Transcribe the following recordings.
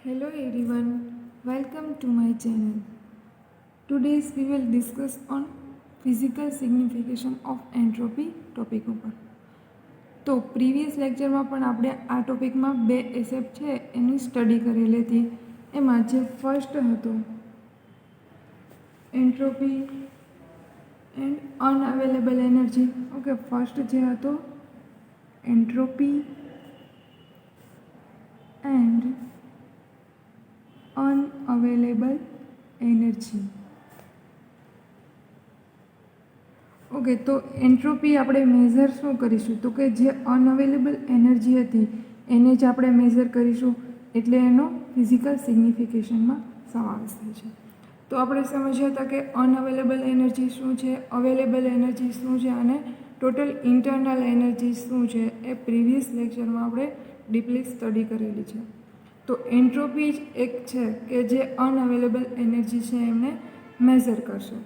Hello everyone, welcome to my channel. Today we will discuss on physical signification of entropy topic ઉપર. તો previous લેક્ચરમાં પણ આપણે આ ટોપિકમાં બે એસેપ્ટ છે એની સ્ટડી કરેલી હતી. એમાં જે ફર્સ્ટ હતો entropy and unavailable energy. Okay, first જે હતો entropy and unavailable energy. Okay, તો એન્ટ્રોપી આપણે મેઝર શું કરીશું? તો કે જે અનઅવેલેબલ એનર્જી હતી એને જ આપણે મેઝર કરીશું, એટલે એનો ફિઝિકલ સિગ્નિફિકેશનમાં સમાવેશ થાય છે. તો આપણે સમજ્યા હતા કે અનઅવેલેબલ એનર્જી શું છે, અવેલેબલ એનર્જી શું છે અને ટોટલ ઇન્ટરનલ એનર્જી શું છે એ પ્રીવિયસ લેક્ચરમાં આપણે ડીપલી સ્ટડી કરેલી છે. તો એન્ટ્રોપી જ એક છે કે જે અનઅવેલેબલ એનર્જી છે એમને મેઝર કરશે.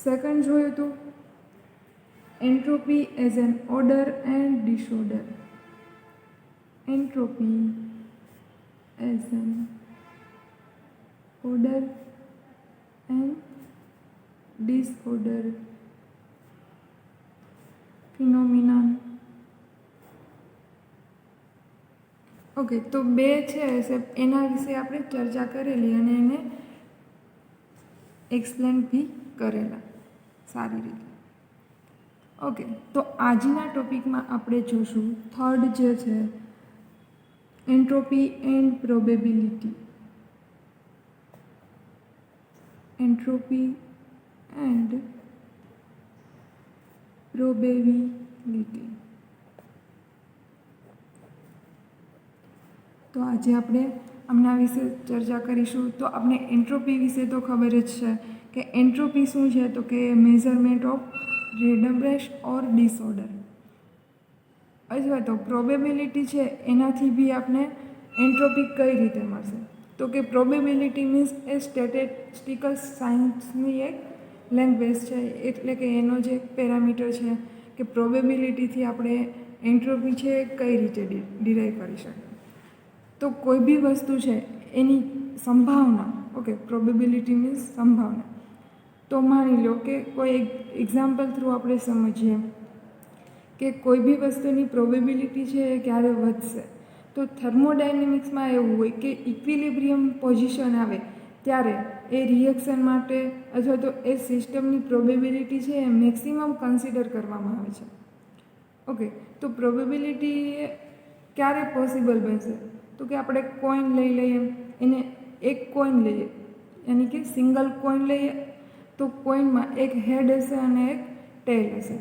સેકન્ડ જોયું તો entropy as an order and disorder. Entropy as an order and disorder phenomenon. Okay, તો બે છે એના વિશે આપણે ચર્ચા કરેલી અને એને એક્સપ્લેન બી કરેલા સારી રીતે. ઓકે, તો આજના ટોપિકમાં આપણે જોશું થર્ડ જે છે entropy and probability. Entropy and probability. તો આજે આપણે આમના વિશે ચર્ચા કરીશું. તો આપણે એન્ટ્રોપી વિશે તો ખબર જ છે કે એન્ટ્રોપી શું છે, તો કે measurement of randomness or disorder. અથવા તો પ્રોબેબિલિટી છે એનાથી બી આપણે એન્ટ્રોપી કઈ રીતે મળશે? તો કે પ્રોબેબિલિટી મીન્સ એ સ્ટેટિસ્ટિકલ સાયન્સની એક લેંગ્વેજ છે, એટલે કે એનો જે પેરામીટર છે કે પ્રોબેબિલિટીથી આપણે એન્ટ્રોપી છે કઈ રીતે ડિરાઈવ કરી શકીએ. તો કોઈ બી વસ્તુ છે એની સંભાવના, ઓકે, પ્રોબેબિલિટી મીન્સ સંભાવના. તો માની લો કે કોઈ એક્ઝામ્પલ થ્રુ આપણે સમજીએ કે કોઈ બી વસ્તુની પ્રોબેબિલિટી છે એ ક્યારે વધશે. તો થર્મોડાયનેમિક્સમાં એવું હોય કે ઇક્વિલિબ્રિયમ પોઝિશન આવે ત્યારે એ રિએક્શન માટે અથવા તો એ સિસ્ટમની પ્રોબેબિલિટી છે એ મેક્સિમમ કન્સિડર કરવામાં આવે છે. ઓકે, તો પ્રોબેબિલિટી ક્યારે પોસિબલ બનશે? તો કે આપણે કોઈન લઈ લઈએ, એને એક કોઈન લઈએ યાની કે સિંગલ કોઈન લઈએ તો કોઈનમાં એક હેડ હશે અને એક ટેલ હશે.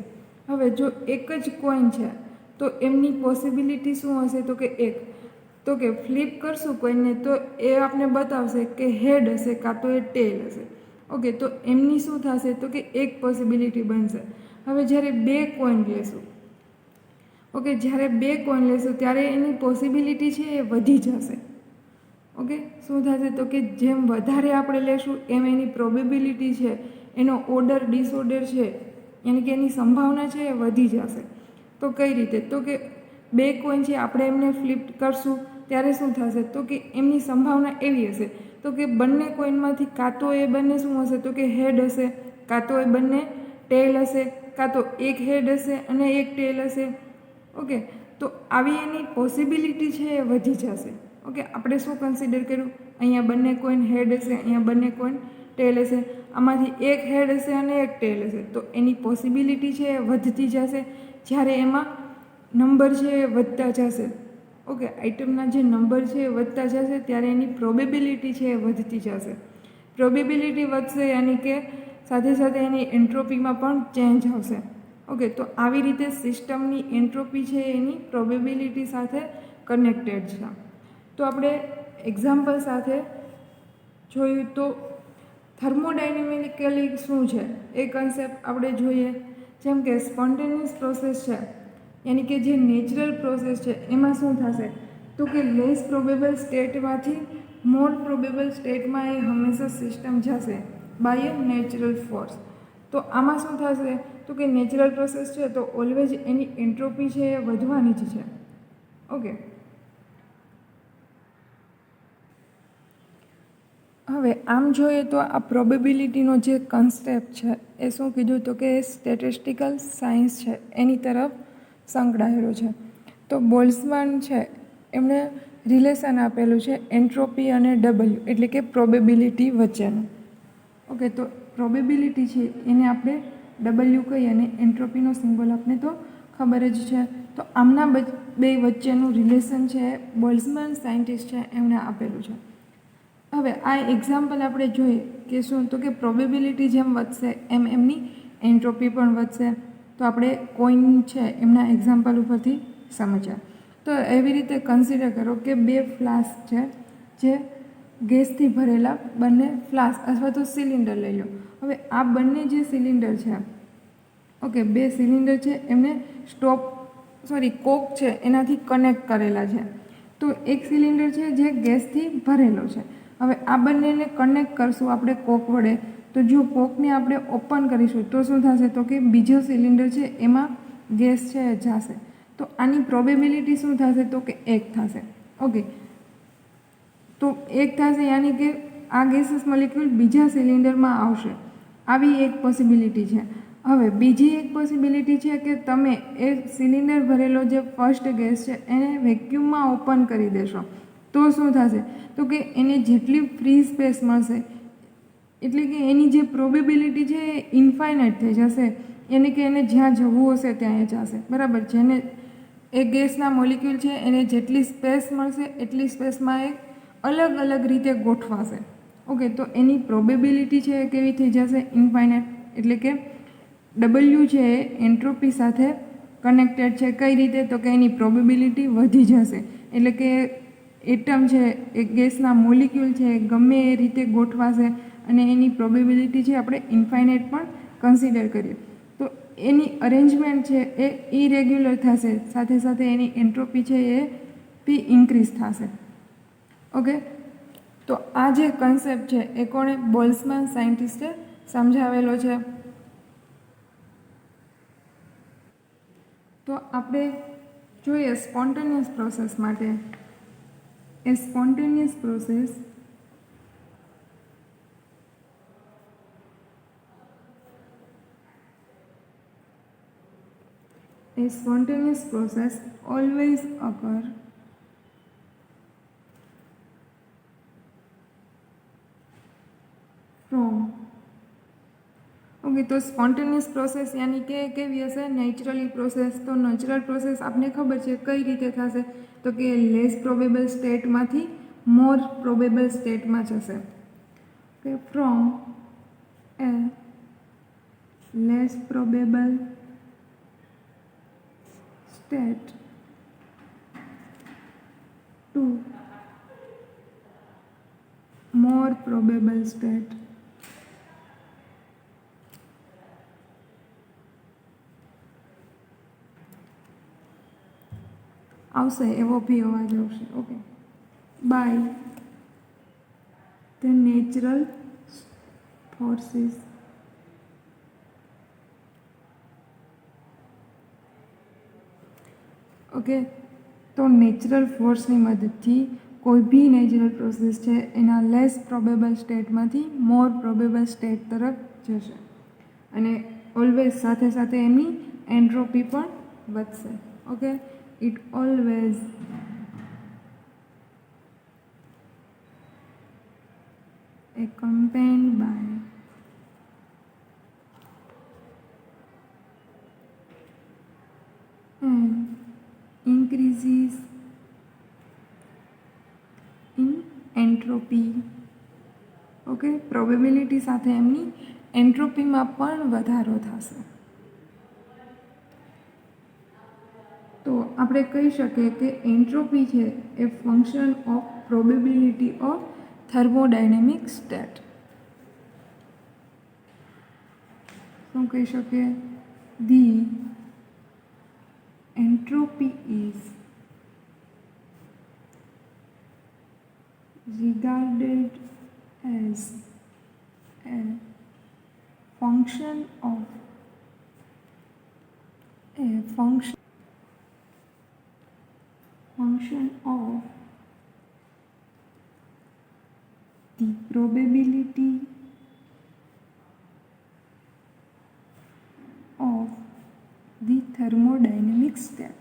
હવે જો એક જ કોઈન છે તો એમની પોસિબિલિટી શું હશે? તો કે એક. તો કે ફ્લિપ કરશું કોઈને તો એ આપણે બતાવશે કે હેડ હશે કાં તો એ ટેલ હશે. ઓકે, તો એમની શું થશે? તો કે એક પોસિબિલિટી બનશે. હવે જ્યારે બે કોઈન લેશું, ઓકે, જ્યારે બે કોઈન લેશું ત્યારે એની પોસિબિલિટી છે એ વધી જશે. ઓકે, શું થશે? તો કે જેમ વધારે આપણે લેશું એમ એની પ્રોબેબિલિટી છે, એનો ઓર્ડર ડિસઓર્ડર છે, યાની કે એની સંભાવના છે એ વધી જશે. તો કઈ રીતે? તો કે બે કોઈન છે આપણે એમને ફ્લિપ કરશું ત્યારે શું થશે? તો કે એમની સંભાવના એવી હશે તો કે બંને કોઈનમાંથી કાં તો એ બંને શું હશે? તો કે હેડ હશે, કાં તો એ બંને ટેલ હશે, કાં તો એક હેડ હશે અને એક ટેલ હશે. ઓકે, તો આવી એની પોસિબિલિટી છે એ વધી જશે. ઓકે, આપણે શું કન્સિડર કર્યું? અહીંયા બંને કોઈન હેડ હશે, અહીંયા બંને કોઈન ટેલ હશે. આમાંથી એક હેડ હશે અને એક ટેલ હશે, તો એની પોસિબિલિટી છે એ વધતી જશે. જ્યારે એમાં નંબર છે એ વધતા જશે, ઓકે, આઇટમના જે નંબર છે એ વધતા જશે ત્યારે એની પ્રોબેબિલિટી છે એ વધતી જશે. પ્રોબેબિલિટી વધશે યાની કે સાથે સાથે એની એન્ટ્રોપીમાં પણ ચેન્જ આવશે. ઓકે, તો આવી રીતે સિસ્ટમની એન્ટ્રોપી છે એની પ્રોબેબિલિટી સાથે કનેક્ટેડ છે. તો આપણે એક્ઝામ્પલ સાથે જોયું તો થર્મોડાયનેમિકલી શું છે એ કન્સેપ્ટ આપણે જોઈએ. જેમ કે સ્પોન્ટેનિયસ પ્રોસેસ છે, યાની કે જે નેચરલ પ્રોસેસ છે એમાં શું થશે? તો કે લેસ પ્રોબેબલ સ્ટેટમાંથી મોર પ્રોબેબલ સ્ટેટમાં એ હંમેશા સિસ્ટમ જશે બાય એ નેચરલ ફોર્સ. તો આમાં શું થશે? તો કે નેચરલ પ્રોસેસ છે તો ઓલવેઝ એની એન્ટ્રોપી છે એ વધવાની જ છે. ઓકે, હવે આમ જોઈએ તો આ પ્રોબેબિલિટીનો જે કન્સેપ્ટ છે એ શું કીધું તો કે સ્ટેટિસ્ટિકલ સાયન્સ છે એની તરફ સંકળાયેલો છે. તો બોલ્સમાન છે એમણે રિલેશન આપેલું છે એન્ટ્રોપી અને ડબલ્યુ એટલે કે પ્રોબેબિલિટી વચ્ચેનું. ઓકે, તો પ્રોબેબિલિટી છે એને આપણે ડબલ્યુ કહીએ અને એન્ટ્રોપીનો સિમ્બોલ આપણે તો ખબર જ છે. તો આમના બે વચ્ચેનું રિલેશન છે બોલ્સમાન સાયન્ટિસ્ટ છે એમણે આપેલું છે. હવે આ એક્ઝામ્પલ આપણે જોઈએ કે શું તો કે પ્રોબેબિલિટી જેમ વધશે એમ એમની એન્ટ્રોપી પણ વધશે. તો આપણે કોઈન છે એમના એક્ઝામ્પલ ઉપરથી સમજ્યા. તો એવી રીતે કન્સિડર કરો કે બે ફ્લાસ્ક છે જે ગેસથી ભરેલા બંને ફ્લાસ્ક અથવા તો સિલિન્ડર લઈ લો. હવે આ બંને જે સિલિન્ડર છે, ઓકે, બે સિલિન્ડર છે એમને કોક છે એનાથી કનેક્ટ કરેલા છે. તો એક સિલિન્ડર છે જે ગેસથી ભરેલો છે. હવે આ બંનેને કનેક્ટ કરશું આપણે કોક વડે. તો જો કોકને આપણે ઓપન કરીશું તો શું થશે તો કે બીજો સિલિન્ડર છે એમાં ગેસ છે એ જશે. તો આની પ્રોબેબિલિટી શું થશે તો કે 1 થશે. ઓકે, તો 1 થશે યાની કે આ ગેસીસ મોલિક્યુલ બીજા સિલિન્ડરમાં આવશે. આવી એક પોસિબિલિટી છે. હવે બીજી એક પોસિબિલિટી છે કે તમે એ સિલિન્ડર ભરેલો જે ફર્સ્ટ ગેસ છે એને વેક્યુમમાં ઓપન કરી દેશો. તો શું થશે તો કે એને જેટલી ફ્રી સ્પેસ મળશે એટલે કે એની જે પ્રોબેબિલિટી છે એ ઇન્ફાઇનાઇટ થઈ જશે. એને કે એને જ્યાં જવું હશે ત્યાં એ જશે. બરાબર, જેને એ ગેસના મોલિક્યુલ છે એને જેટલી સ્પેસ મળશે એટલી સ્પેસમાં એ અલગ અલગ રીતે ગોઠવાશે. ઓકે, તો એની પ્રોબેબિલિટી છે એ કેવી થઈ જશે ઇન્ફાઇનાઇટ. એટલે કે ડબલ્યુ છે એ એન્ટ્રોપી સાથે કનેક્ટેડ છે. કઈ રીતે તો કે એની પ્રોબેબિલિટી વધી જશે. એટલે કે એટમ છે એ ગેસના મોલિક્યુલ છે એ ગમે એ રીતે ગોઠવાશે અને એની પ્રોબેબિલિટી છે આપણે ઇન્ફાઇનાઇટ પણ કન્સિડર કરીએ તો એની અરેન્જમેન્ટ છે એ ઇરેગ્યુલર થશે. સાથે સાથે એની એન્ટ્રોપી છે એ બી ઇન્ક્રીઝ થશે. ઓકે, તો આ જે કન્સેપ્ટ છે એ કોણે બોલ્સમાન સાયન્ટિસ્ટે સમજાવેલો છે. તો આપણે જોઈએ સ્પોન્ટેનિયસ પ્રોસેસ માટે. એ spontaneous process always occur from. Okay, તો સ્પોન્ટેનિયસ પ્રોસેસ યાની કે કેવી હશે નેચરલી પ્રોસેસ. તો નેચરલ પ્રોસેસ આપને ખબર છે કઈ રીતે થશે તો કે લેસ પ્રોબેબલ સ્ટેટમાંથી મોર પ્રોબેબલ સ્ટેટમાં જશે. Okay, from a less probable state to more probable state. આવશે એવો બી અવાજ આવશે. Okay, by the natural forces okay, તો નેચરલ ફોર્સની મદદથી કોઈ બી નેચરલ પ્રોસેસ છે એના લેસ પ્રોબેબલ સ્ટેટમાંથી મોર પ્રોબેબલ સ્ટેટ તરફ જશે અને ઓલવેઝ સાથે સાથે એની એન્ટ્રોપી પણ વધશે. Okay, it always accompanied by an increases in entropy. Okay, probability સાથે એમની એન્ટ્રોપીમાં પણ વધારો થશે. તો આપણે કહી શકીએ કે એન્ટ્રોપી છે a function of probability of thermodynamic state. શું કહી શકીએ? The entropy is regarded as a function of the probability of the thermodynamic state.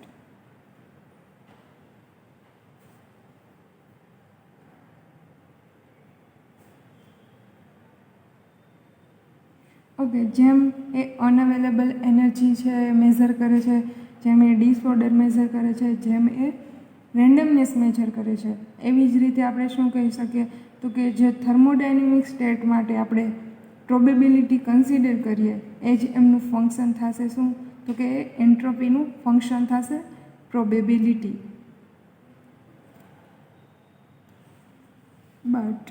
Okay, જેમ એ અનઅવેલેબલ એનર્જી છે એ મેઝર કરે છે, જેમ એ ડિસઓર્ડર મેઝર કરે છે, જેમ એ રેન્ડમનેસ મેજર કરે છે, એવી જ રીતે આપણે શું કહી શકીએ તો કે જે થર્મોડાયનેમિક સ્ટેટ માટે આપણે પ્રોબેબિલિટી કન્સિડર કરીએ એ જ એમનું ફંક્શન થશે શું તો કે એ એન્ટ્રોપીનું ફંક્શન થશે probability. But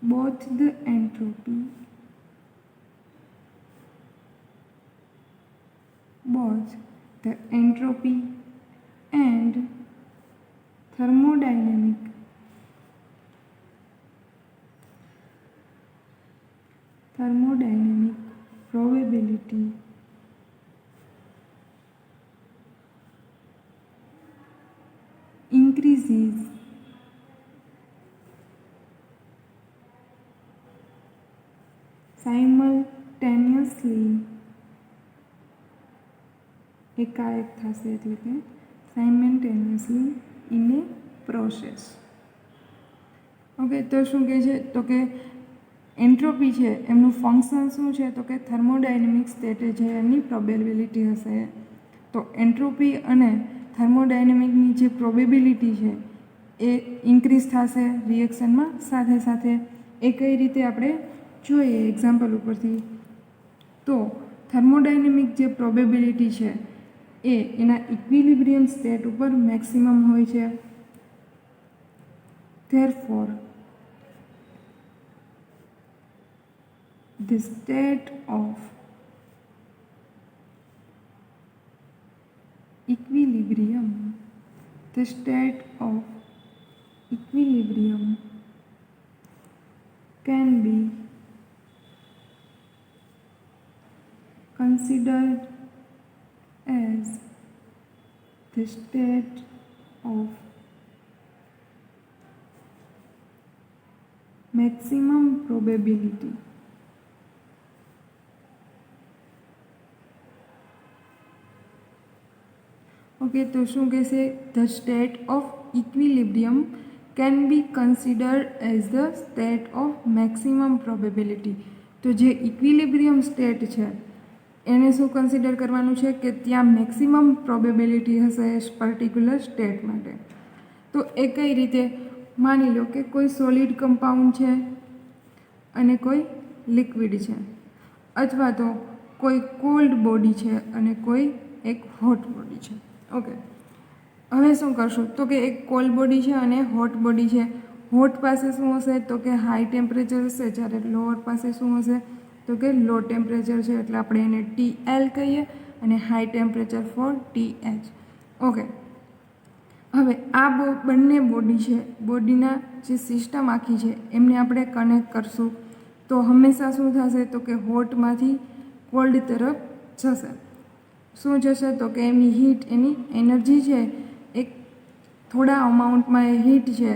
both the entropy and thermodynamic probability increases simultaneously, એકાએક થશે એટલે કે simultaneously in A process. Okay, તો શું કહે છે તો કે એન્ટ્રોપી છે એમનું ફંક્શન શું છે તો કે થર્મોડાયનેમિક સ્ટેટે જે એમની પ્રોબેબિલિટી હશે, તો એન્ટ્રોપી અને થર્મોડાયનેમિકની જે પ્રોબેબિલિટી છે એ ઇન્ક્રીઝ થશે રિએક્શનમાં સાથે સાથે. એ કઈ રીતે આપણે જોઈએ એક્ઝામ્પલ ઉપરથી, તો થર્મોડાયનેમિક જે પ્રોબેબિલિટી છે એ એના ઇક્વિલિબ્રિયમ સ્ટેટ ઉપર મેક્સિમમ હોય છે. Therefore, the state of equilibrium can be considered as the state of maximum probability. Okay, તો શું કહેશે the state of equilibrium can be considered as the state of maximum probability. તો જે equilibrium state છે એને શું કન્સિડર કરવાનું છે કે ત્યાં મેક્સિમમ પ્રોબેબિલિટી હશે એ પર્ટિક્યુલર સ્ટેટ માટે. તો એ કઈ રીતે, માની લો કે કોઈ સોલિડ કમ્પાઉન્ડ છે અને કોઈ લિક્વિડ છે, અથવા તો કોઈ કોલ્ડ બોડી છે અને કોઈ એક હોટ બોડી છે. ઓકે, હવે શું કરશું તો કે એક કોલ્ડ બોડી છે અને હોટ બોડી છે. હોટ પાસે શું હશે તો કે હાઈ ટેમ્પરેચર હશે, જ્યારે લોઅર પાસે શું હશે તો કે લો ટેમ્પરેચર છે, એટલે આપણે એને TL કહીએ અને high temperature for TH. Okay, હવે આ બંને બોડી છે, બોડીના જે સિસ્ટમ આખી છે એમને આપણે કનેક્ટ કરશું તો હંમેશા શું થશે તો કે હોટમાંથી કોલ્ડ તરફ જશે. શું જશે તો કે એમની હીટ, એની એનર્જી છે એક થોડા અમાઉન્ટમાં એ હીટ છે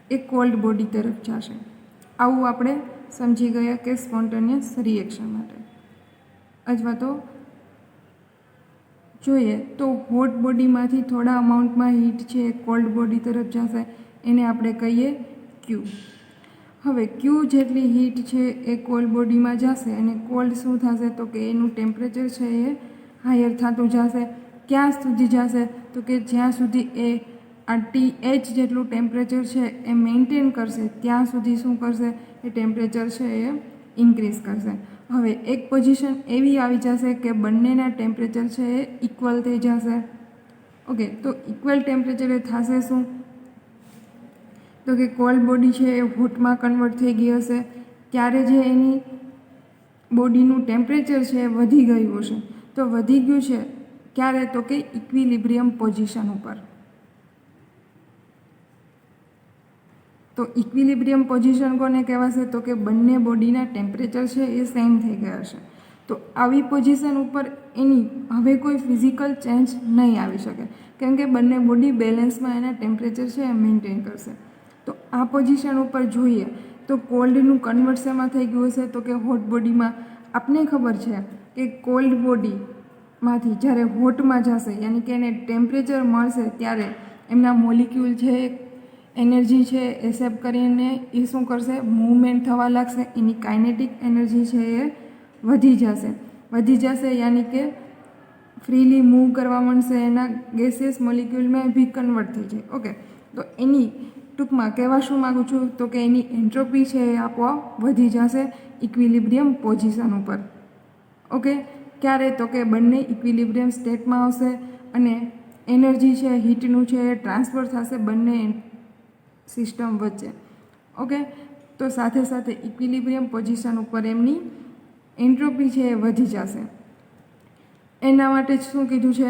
એ કોલ્ડ બોડી તરફ જશે. આવું આપણે સમજી ગયા કે સ્પોન્ટેનિયસ રિએક્શન માટે. અથવા તો જોઈએ તો હોટ બોડીમાંથી થોડા અમાઉન્ટમાં હીટ છે એ કોલ્ડ બોડી તરફ જશે, એને આપણે કહીએ ક્યુ. હવે ક્યુ જેટલી હીટ છે એ કોલ્ડ બોડીમાં જશે અને કોલ્ડ શું થશે તો કે એનું ટેમ્પરેચર છે એ હાયર થતું જશે. ક્યાં સુધી જશે તો કે જ્યાં સુધી એ આ TH જેટલું ટેમ્પરેચર છે એ મેન્ટેન કરશે ત્યાં સુધી શું કરશે એ ટેમ્પરેચર છે એ ઇન્ક્રીઝ કરશે. હવે એક પોઝિશન એવી આવી જશે કે બંનેના ટેમ્પરેચર છે એ ઇક્વલ થઈ જશે. ઓકે, તો ઇક્વલ ટેમ્પરેચરે થશે શું તો કે કોલ્ડ બોડી છે એ હોટમાં કન્વર્ટ થઈ ગઈ હશે, ત્યારે જે એની બોડીનું ટેમ્પરેચર છે એ વધી ગયું હશે. તો વધી ગયું છે ક્યારે તો કે ઇક્વિલિબ્રિયમ પોઝિશન ઉપર. તો ઇક્વિલિબ્રિયમ પોઝિશન કોને કહેવાશે તો કે બંને બોડીના ટેમ્પરેચર છે એ સેમ થઈ ગયા હશે. તો આવી પોઝિશન ઉપર એની હવે કોઈ ફિઝિકલ ચેન્જ નહીં આવી શકે, કેમ કે બંને બોડી બેલેન્સમાં એના ટેમ્પરેચર છે એ મેન્ટેન કરશે. આ પોઝિશન ઉપર જોઈએ તો કોલ્ડનું કન્વર્ટ શેમાં થઈ ગયું હશે તો કે હોટ બોડીમાં. આપને ખબર છે કે કોલ્ડ બોડીમાંથી જ્યારે હોટમાં જશે યાની કે એને ટેમ્પરેચર મળશે ત્યારે એમના મોલિક્યુલ છે એનર્જી છે એ સેવ કરીને એ શું કરશે મૂવમેન્ટ થવા લાગશે. એની કાઇનેટિક એનર્જી છે એ વધી જશે યાની કે ફ્રીલી મૂવ કરવા માંડશે, એના ગેસિયસ મોલિક્યુલમાં બી કન્વર્ટ થઈ જાય. ઓકે, તો એની ટૂંકમાં કહેવા શું માગું છું તો કે એની એન્ટ્રોપી છે એ આપોઆપ વધી જશે ઇક્વિલિબ્રિયમ પોઝિશન ઉપર. ઓકે, ક્યારે તો કે બંને ઇક્વિલિબ્રિયમ સ્ટેટમાં આવશે અને એનર્જી છે હીટનું છે એ ટ્રાન્સફર થશે બંને સિસ્ટમ વચ્ચે. ઓકે, તો સાથે સાથે ઇક્વિલિબ્રિયમ પોઝિશન ઉપર એમની એન્ટ્રોપી છે એ વધી જશે. એના માટે જ શું કીધું છે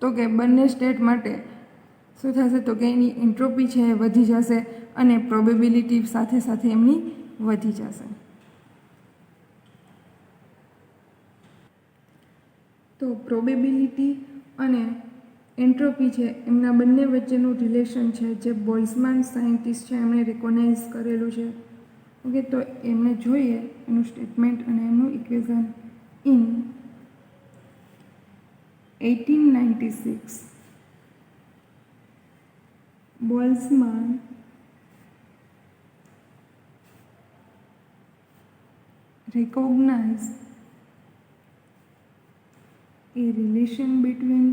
તો કે બંને સ્ટેટ માટે શું થશે તો કે એની એન્ટ્રોપી છે એ વધી જશે અને પ્રોબેબિલિટી સાથે સાથે એમની વધી જશે. તો પ્રોબેબિલિટી અને એન્ટ્રોપી છે એમના બંને વચ્ચેનું રિલેશન છે જે બોલ્ટ્ઝમાન સાયન્ટિસ્ટ છે એમણે રિકોગ્નાઇઝ કરેલું છે. ઓકે, તો એમને જોઈએ એનું સ્ટેટમેન્ટ અને એનું equation. In 1896 Boltzmann recognized a relation between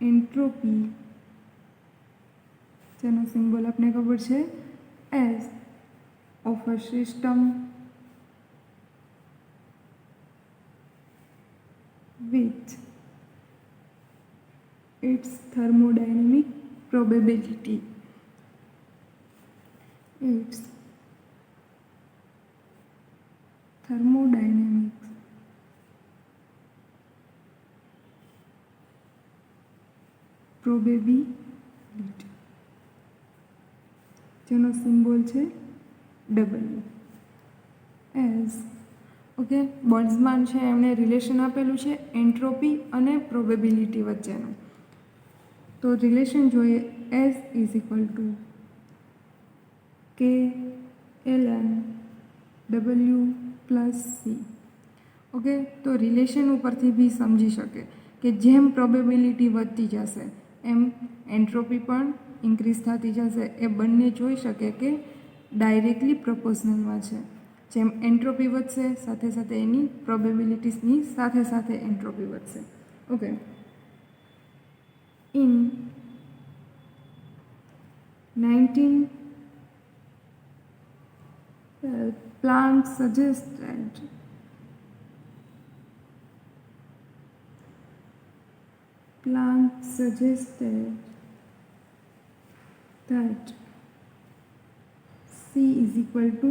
entropy, જેનો સિમ્બોલ આપને ખબર છે S, of a system with its thermodynamic probability. Its thermodynamic probability, જેનો સિમ્બોલ છે W. એઝ ઓકે, બોલ્ટ્ઝમાન છે એમણે રિલેશન આપેલું છે એન્ટ્રોપી અને પ્રોબેબિલિટી વચ્ચેનું. તો રિલેશન જોઈએ as is equal to KLN W plus C. Okay, તો રિલેશન ઉપરથી બી સમજી શકે કે જેમ પ્રોબેબિલિટી વધતી જશે એમ એન્ટ્રોપી પણ ઇન્ક્રીઝ થતી જશે. એ બંને જોઈ શકે કે ડાયરેક્ટલી પ્રપોઝનલમાં છે. જેમ એન્ટ્રોપી વધશે સાથે સાથે એની પ્રોબેબિલિટીસની સાથે સાથે એન્ટ્રોપી વધશે. Okay, in 1912 Planck suggested that C is equal to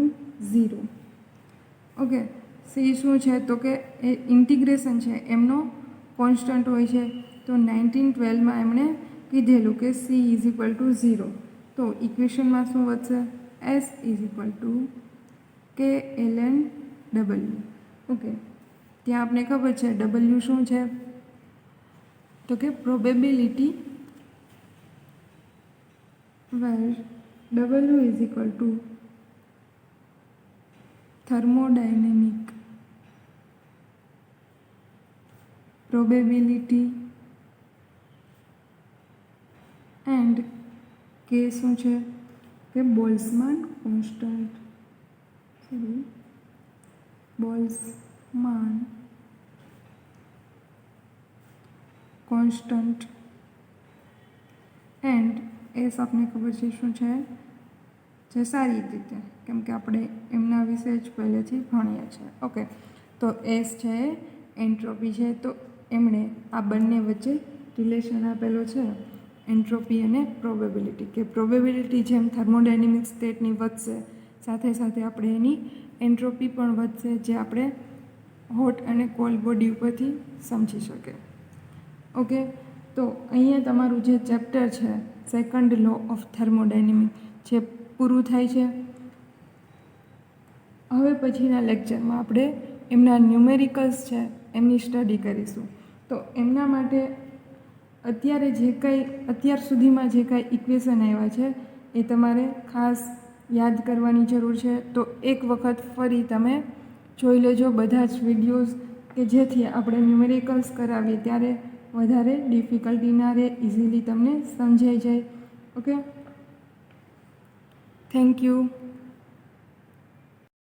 0. Okay, C શું છે તો કે એ ઇન્ટિગ્રેશન છે એમનો કોન્સ્ટન્ટ હોય છે. તો 1912માં એમણે કીધેલું કે સી ઇઝ ઇક્વલ ટુ 0. તો ઇક્વેશનમાં શું વધશે S is equal to KLN W. Okay, ત્યાં આપણે ખબર છે W શું છે તો કે probability where W is equal to thermodynamic probability and K શું છે કે Boltzmann constant. Boltzmann constant and S આપને ખબર છે શું છે જે સારી રીતે કેમ કે આપણે એમના વિશે જ પહેલેથી ભણીએ છીએ. ઓકે, તો એસ છે એન્ટ્રોપી છે. તો એમણે આ બંને વચ્ચે રિલેશન આપેલો છે એન્ટ્રોપી અને પ્રોબેબિલિટી કે પ્રોબેબિલિટી જેમ થર્મોડાયનેમિક સ્ટેટની વધશે સાથે સાથે આપણે એની એન્ટ્રોપી પણ વધશે જે આપણે હોટ અને કોલ્ડ બોડી ઉપરથી સમજી શકીએ. ઓકે, તો અહીંયા તમારું જે ચેપ્ટર છે સેકન્ડ લો ઓફ થર્મોડાયનેમિક જે પૂરું થાય છે. હવે પછીના લેક્ચરમાં આપણે એમના ન્યુમેરિકલ્સ છે એમની સ્ટડી કરીશું. તો એમના માટે અત્યાર સુધીમાં જે કાંઈ ઇક્વેશન આવ્યા છે એ તમારે ખાસ યાદ કરવાની જરૂર છે. તો એક વખત ફરી તમે જોઈ લેજો બધા જ વિડીયોઝ, કે જેથી આપણે ન્યુમેરિકલ્સ કરાવીએ ત્યારે વધારે ડિફિકલ્ટી ના રહે, ઇઝીલી તમને સમજાઈ જાય. Okay, thank you.